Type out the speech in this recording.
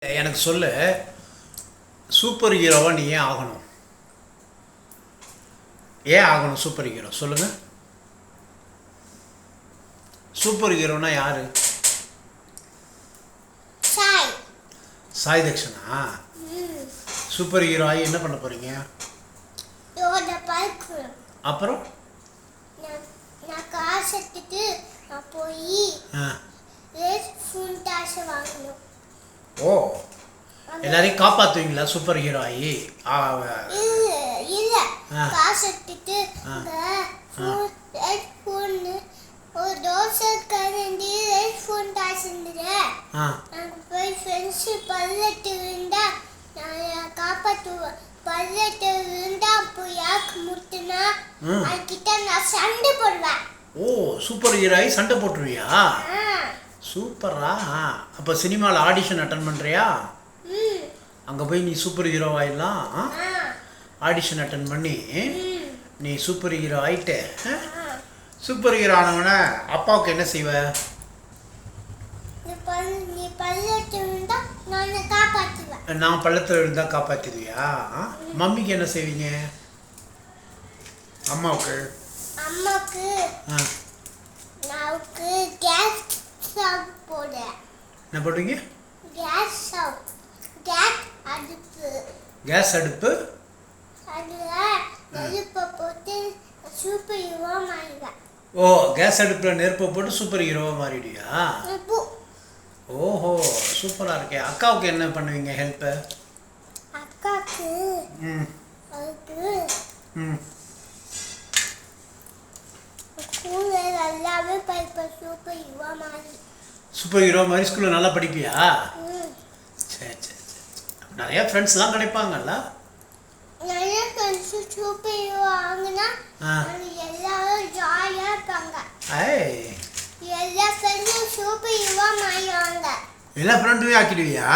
எனக்கு சொல்லு, சூப்பர் ஹீரோவா நீ ஏன் ஆகணும்? ஏன் ஆகணும் சூப்பர் ஹீரோ சொல்லுங்க. சூப்பர் ஹீரோனா யாரு? சாய் தக்ஷனா? சூப்பர் ஹீரோ ஆகி என்ன பண்ண போறீங்க? அப்புறம் ஓ, எல்லாரையும் காப்பாத்துவீங்களா சூப்பர் ஹீரோ ஆகி? ஓ, சூப்பர் ஹீரோ ஆகி சண்டை போட்டுருவியா? சூப்பரா. அப்போ சினிமாவில் ஆடிஷன் அட்டன் பண்ணுறியா? அங்கே போய் நீ சூப்பர் ஹீரோ ஆகிடலாம். ஆடிஷன் அட்டன் பண்ணி நீ சூப்பர் ஹீரோ ஆகிட்டு, சூப்பர் ஹீரோ ஆனவன அப்பாவுக்கு என்ன செய்வ? நான் பள்ளத்தில் இருந்தால் காப்பாற்றிடுவியா? மம்மிக்கு என்ன செய்வீங்க? அம்மாவுக்கு என்ன போடுவீங்க? கேஸ் அடுப்பு ஓ, கேஸ் அடுப்புல நெருப்பை போட்டு சூப்பர் ஹீரோவா மாறிடுவியா? ஓஹோ, சூப்பரா இருக்கே. அக்காவுக்கு என்ன பண்ணுவீங்க ஹெல்ப்? சூப்பர் ஹீரோ மாதிரி ஸ்கூல்ல நல்லா படிப்பியா? சரி சரி சரி. நிறைய ஃப்ரெண்ட்ஸ்லாம் கிடைப்பாங்கல்ல? எல்லா ஃப்ரெண்டையும் ஆக்கிடுவியா?